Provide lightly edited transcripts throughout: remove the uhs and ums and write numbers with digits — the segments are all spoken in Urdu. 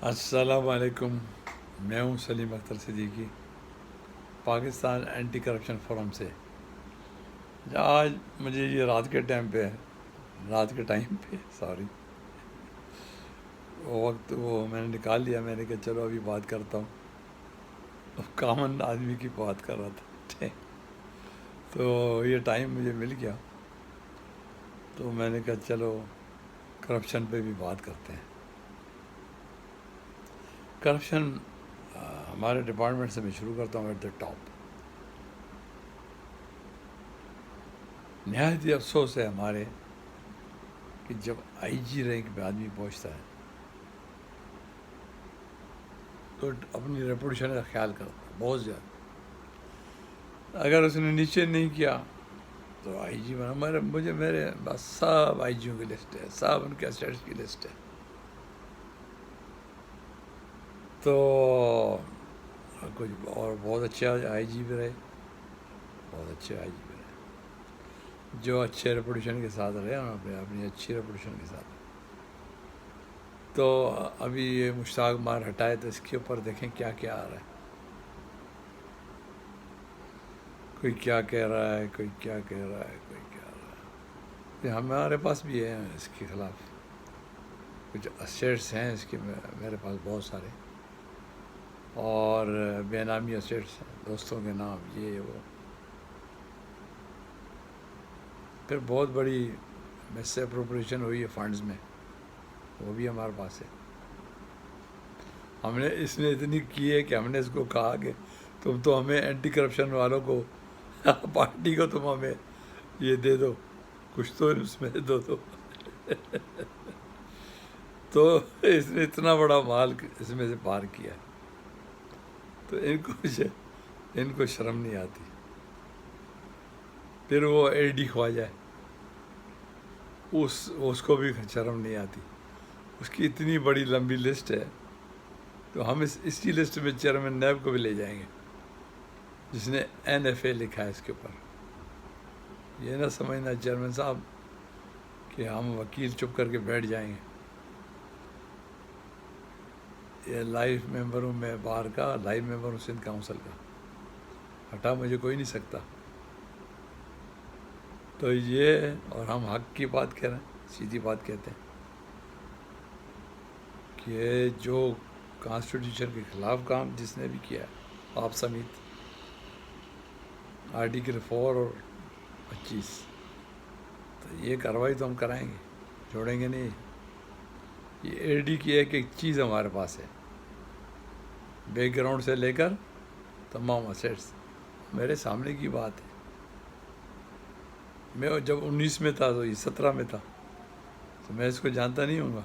السلام علیکم. میں ہوں Salim Akhtar Siddiqui, Pakistan anti corruption forum سے. آج مجھے یہ رات کے ٹائم پہ سوری وہ وقت وہ میں نے نکال لیا. میں نے کہا چلو ابھی بات کرتا ہوں. کامن آدمی کی بات کر رہا تھا تو یہ ٹائم مجھے مل گیا، تو میں نے کہا چلو کرپشن پہ بھی بات کرتے ہیں. کرپشن ہمارے ڈپارٹمنٹ سے میں شروع کرتا ہوں. ایٹ دا ٹاپ نہایت ہی افسوس ہے ہمارے کہ جب آئی جی رینک پہ آدمی پہنچتا ہے تو اپنی ریپوٹیشن کا خیال کرتا ہے بہت زیادہ. اگر اس نے نیچے نہیں کیا تو آئی جی بنا. میرے بس سب آئی جیوں کی لسٹ ہے، سب ان کے اسٹیٹس کی لسٹ ہے. تو کچھ اور بہت اچھے آئی جی بھی رہے، بہت اچھے آئی جی بھی رہے جو اچھے ریپوٹیشن کے ساتھ رہے، اپنی اچھی ریپوٹیشن کے ساتھ. تو ابھی یہ مشتاق مار ہٹائے تو اس کے اوپر دیکھیں کیا کیا آ رہا ہے. کوئی کیا کہہ رہا ہے، کوئی کیا کہہ رہا ہے، کوئی کیا رہا ہے. ہمارے پاس بھی ہے اس کے خلاف کچھ اسیٹس ہیں اس کے، میرے پاس بہت سارے، اور بے نامی اسیٹس ہیں، دوستوں کے نام یہ وہ. پھر بہت بڑی مس اپروپریشن ہوئی ہے فنڈز میں، وہ بھی ہمارے پاس ہے. ہم نے اس میں اتنی کی ہے کہ ہم نے اس کو کہا کہ تم تو ہمیں اینٹی کرپشن والوں کو پارٹی کو تم ہمیں یہ دے دو، کچھ تو اس میں دو. تو اس نے اتنا بڑا مال اس میں سے پار کیا، تو ان کو شرم نہیں آتی. پھر وہ اے ڈی خواجہ اس کو بھی شرم نہیں آتی. اس کی اتنی بڑی لمبی لسٹ ہے، تو ہم اسی لسٹ میں چیئرمین نیب کو بھی لے جائیں گے جس نے این ایف اے لکھا ہے اس کے اوپر. یہ نہ سمجھنا چیئرمین صاحب کہ ہم وکیل چپ کر کے بیٹھ جائیں گے. یہ لائف ممبر ہوں میں بار کا، لائف ممبر ہوں سندھ کونسل کا، ہٹا مجھے کوئی نہیں سکتا. تو یہ، اور ہم حق کی بات کہہ رہے ہیں، سیدھی بات کہتے ہیں کہ جو کانسٹیٹیوشن کے خلاف کام جس نے بھی کیا ہے آپ سمیت، آرٹیکل 4 اور 25، تو یہ کارروائی تو ہم کرائیں گے، چھوڑیں گے نہیں. یہ اے ڈی کی ایک ایک چیز ہمارے پاس ہے، بیک گراؤنڈ سے لے کر تمام اسیٹس میرے سامنے کی بات ہے. میں جب 19 میں تھا تو یہ 17 میں تھا، تو میں اس کو جانتا نہیں ہوں گا.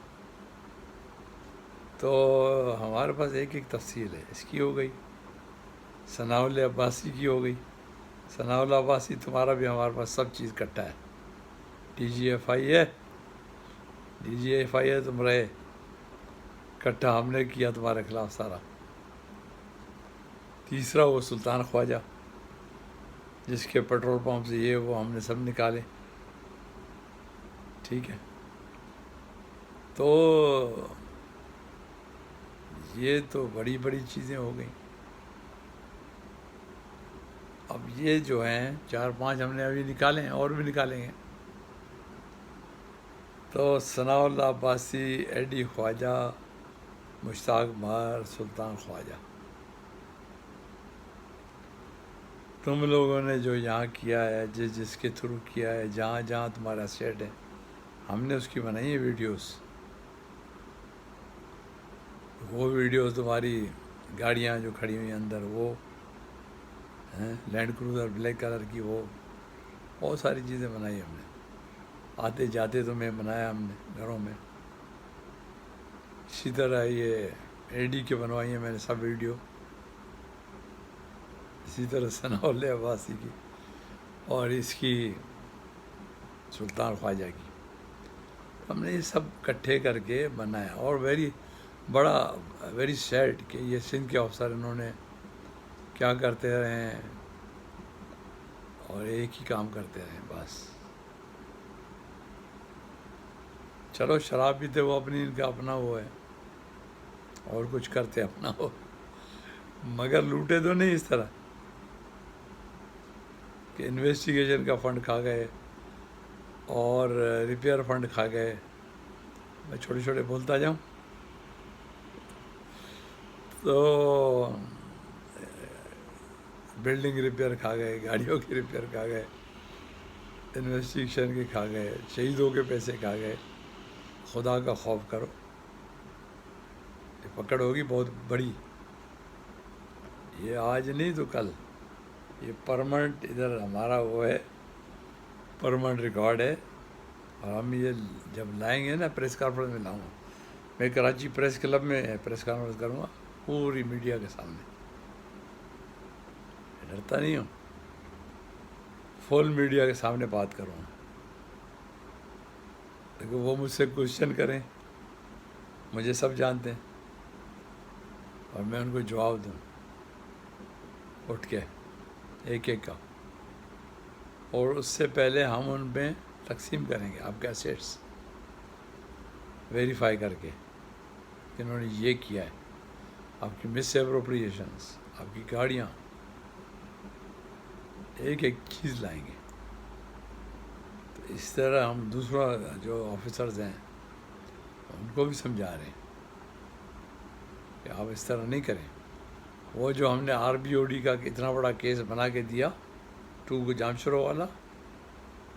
تو ہمارے پاس ایک ایک تفصیل ہے. اس کی ہو گئی، ثناء اللہ عباسی کی ہو گئی. ثناء اللہ عباسی تمہارا بھی ہمارے پاس سب چیز کٹا ہے. ڈی جی ایف آئی ہے تم رہے، کٹھا ہم نے کیا تمہارے خلاف سارا. تیسرا وہ سلطان خواجہ جس کے پیٹرول پمپ سے یہ وہ ہم نے سب نکالے. ٹھیک ہے، تو یہ تو بڑی بڑی چیزیں ہو گئیں. اب یہ جو ہیں 4-5 ہم نے ابھی نکالے ہیں، اور بھی نکالیں گے. تو ثناء اللہ عباسی، ایڈی خواجہ، مشتاق مار، سلطان خواجہ، تم لوگوں نے جو یہاں کیا ہے، جس کے تھرو کیا ہے، جہاں جہاں تمہارا سیٹ ہے، ہم نے اس کی بنائی ہے ویڈیوز. وہ ویڈیوز تمہاری گاڑیاں جو کھڑی ہوئی ہیں اندر، وہ لینڈ کروزر بلیک کلر کی، وہ بہت ساری چیزیں بنائی ہم نے. آتے جاتے تمہیں بنایا ہم نے گھروں میں. اسی طرح یہ اے ڈی کے بنوائی ہیں میں نے سب ویڈیو. اسی طرح ثناء اللہ عباسی کی، اور اس کی سلطان خواجہ کی. ہم نے یہ سب اکٹھے کر کے بنایا. اور ویری سیڈ کہ یہ سندھ کے افسر انہوں نے کیا کرتے رہے ہیں، اور ایک ہی کام کرتے رہے بس. چلو شراب پیتے وہ اپنی، ان کا اپنا وہ ہے، اور کچھ کرتے اپنا ہو، مگر لوٹے تو نہیں اس طرح کہ انویسٹیگیشن کا فنڈ کھا گئے اور ریپیئر فنڈ کھا گئے. میں چھوٹے چھوٹے بولتا جاؤں تو بلڈنگ ریپیئر کھا گئے، گاڑیوں کی ریپیئر کھا گئے، انویسٹیگیشن کے کھا گئے، شہیدوں کے پیسے کھا گئے. خدا کا خوف کرو، یہ پکڑ ہوگی بہت بڑی. یہ آج نہیں تو کل، یہ پرماننٹ ادھر ہمارا وہ ہے، پرماننٹ ریکارڈ ہے. اور ہم یہ جب لائیں گے نا پریس کانفرنس میں لاؤں گا. میں کراچی پریس کلب میں پریس کانفرنس کروں گا پوری میڈیا کے سامنے. ڈرتا نہیں ہوں، فل میڈیا کے سامنے بات کروں گا. لیکن وہ مجھ سے کوشچن کریں، مجھے سب جانتے ہیں، اور میں ان کو جواب دوں اٹھ کے ایک ایک کا. اور اس سے پہلے ہم ان میں تقسیم کریں گے آپ کے اسیٹس ویریفائی کر کے کہ انہوں نے یہ کیا ہے. آپ کی مس اپروپریشنس، آپ کی گاڑیاں، ایک ایک چیز لائیں گے. تو اس طرح ہم دوسرا جو آفیسرز ہیں ان کو بھی سمجھا رہے ہیں کہ آپ اس طرح نہیں کریں. وہ جو ہم نے آر بی او ڈی کا اتنا بڑا کیس بنا کے دیا 2 جامشورو والا،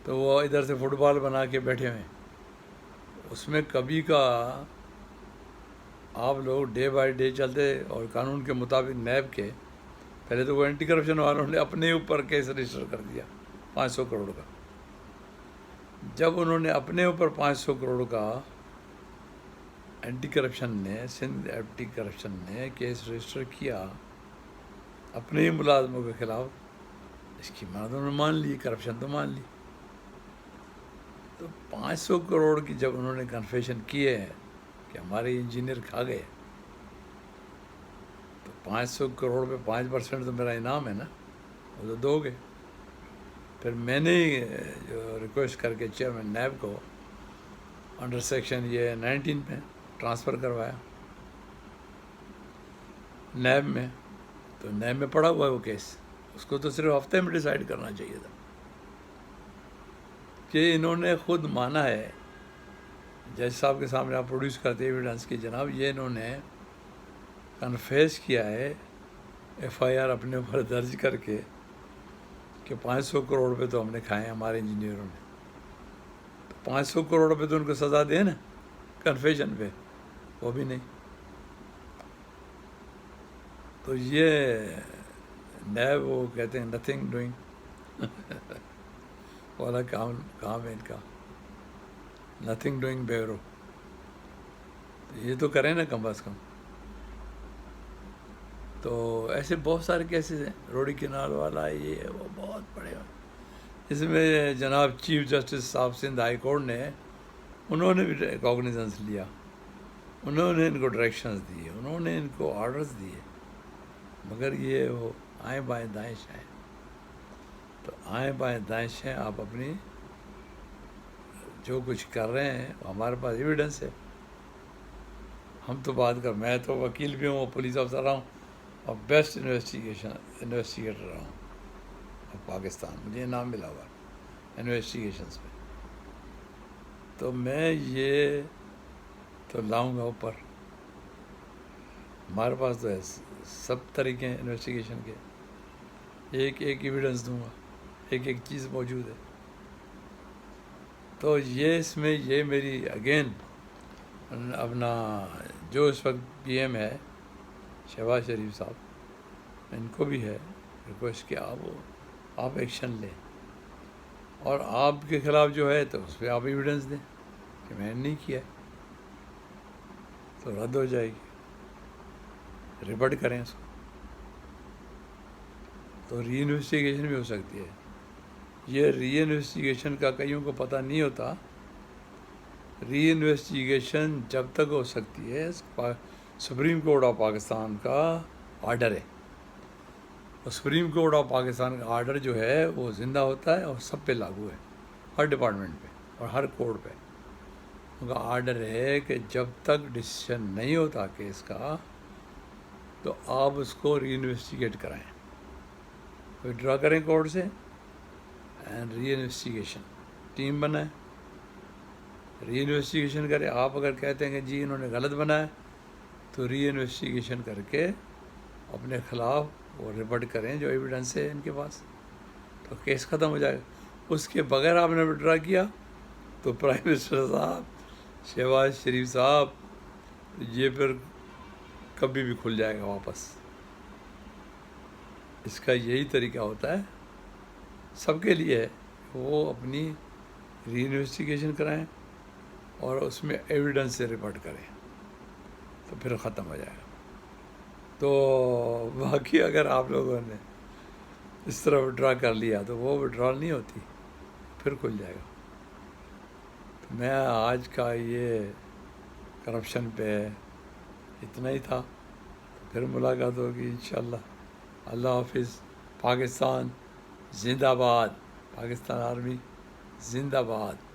تو وہ ادھر سے فٹ بال بنا کے بیٹھے ہوئے ہیں. اس میں کبھی کا آپ لوگ ڈے بائی ڈے چلتے اور قانون کے مطابق نیب کے پہلے تو وہ اینٹی کرپشن والوں نے اپنے اوپر کیس رجسٹر کر دیا 500 کروڑ کا. جب انہوں نے اپنے اوپر 500 کروڑ کا اینٹی کرپشن نے، سندھ اینٹی کرپشن نے کیس رجسٹر کیا اپنے ہی ملازموں کے خلاف، اس کی مانت انہوں نے مان لی، کرپشن تو مان لی. تو 500 کروڑ کی جب انہوں نے کنفیشن کیے ہیں کہ ہمارے انجینئر کھا گئے، تو 500 کروڑ پہ 5% تو میرا انعام ہے نا، وہ تو دو گے. پھر میں نے جو ریکویسٹ کر کے چیئرمین نیب کو انڈر سیکشن یہ 19 میں ٹرانسفر کروایا نیب میں. تو نیب میں پڑا ہوا ہے وہ کیس، اس کو تو صرف ہفتے میں ڈیسائیڈ کرنا چاہیے تھا. کہ انہوں نے خود مانا ہے، جج صاحب کے سامنے آپ پروڈیوس کرتے ایویڈنس کی جناب یہ انہوں نے کنفیس کیا ہے ایف آئی آر اپنے اوپر درج کر کے کہ 500 کروڑ روپے تو ہم نے کھائے ہیں ہمارے انجینئروں نے. تو 500 کروڑ روپے تو ان کو سزا دے نا کنفیشن پہ، وہ بھی نہیں. تو یہ نیب وہ کہتے ہیں نتھنگ ڈوئنگ والا کام ہے ان کا، نتھنگ ڈوئنگ بیورو. یہ تو کریں نا کم از کم. تو ایسے بہت سارے کیسز ہیں، روڈی کنال والا یہ وہ بہت بڑے ہیں. اس میں جناب چیف جسٹس صاحب سندھ ہائی کورٹ نے، انہوں نے بھی کاگنیزنس لیا، انہوں نے ان کو ڈائریکشنز دیے، انہوں نے ان کو آرڈرز دیے، مگر یہ وہ آئیں بائیں دائیں شائیں. تو آئیں بائیں دائیں شائیں آپ اپنی جو کچھ کر رہے ہیں ہمارے پاس ایویڈنس ہے. ہم تو بات کر، میں تو وکیل بھی ہوں، پولیس افسر رہا ہوں، اور بیسٹ انویسٹیگیٹر رہا ہوں پاکستان. مجھے انعام ملا ہوا انویسٹیگیشنس میں. تو میں یہ تو لاؤں گا اوپر. ہمارے پاس تو ہے سب طریقے ہیں انویسٹیگیشن کے، ایک ایک ایویڈنس دوں گا، ایک ایک چیز موجود ہے. تو یہ اس میں یہ میری اگین اپنا جو اس وقت پی ایم ہے شہباز شریف صاحب، ان کو بھی ہے ریکویسٹ کہ آپ ایکشن لیں، اور آپ کے خلاف جو ہے تو اس پہ آپ ایویڈنس دیں کہ میں نے نہیں کیا، تو رد ہو جائے گی، ریپورٹ کریں اس کو. تو ری انویسٹیگیشن بھی ہو سکتی ہے. یہ ری انویسٹیگیشن کا کئیوں کو پتہ نہیں ہوتا. ری انویسٹیگیشن جب تک ہو سکتی ہے سپریم کورٹ آف پاکستان کا آرڈر ہے، اور سپریم کورٹ آف پاکستان کا آرڈر جو ہے وہ زندہ ہوتا ہے اور سب پہ لاگو ہے، ہر ڈپارٹمنٹ پہ اور ہر کوڈ پہ. ان کا آرڈر ہے کہ جب تک ڈسیشن نہیں ہوتا کیس کا تو آپ اس کو ری انویسٹیگیٹ کرائیں، وڈرا کریں کورٹ سے اینڈ ری انویسٹیگیشن ٹیم بنائیں، ری انویسٹیگیشن کریں۔ آپ اگر کہتے ہیں کہ جی انہوں نے غلط بنایا تو ری انویسٹیگیشن کر کے اپنے خلاف وہ رپورٹ کریں جو ایویڈنس ہے ان کے پاس، تو کیس ختم ہو جائے گا۔ اس کے بغیر آپ نے وڈرا کیا تو پرائم منسٹر صاحب، شہباز شریف صاحب، یہ پھر کبھی بھی کھل جائے گا واپس۔ اس کا یہی طریقہ ہوتا ہے سب کے لیے ہے، وہ اپنی ری انویسٹیگیشن کرائیں اور اس میں ایویڈنس سے رپورٹ کریں تو پھر ختم ہو جائے گا۔ تو باقی اگر آپ لوگوں نے اس طرح وڈرا کر لیا تو وہ وڈرال نہیں ہوتی، پھر کھل جائے گا۔ تو میں آج کا یہ کرپشن پہ اتنا ہی تھا، پھر ملاقات ہوگی انشاءاللہ۔ اللہ حافظ۔ پاکستان زندہ باد، پاکستان آرمی زندہ باد۔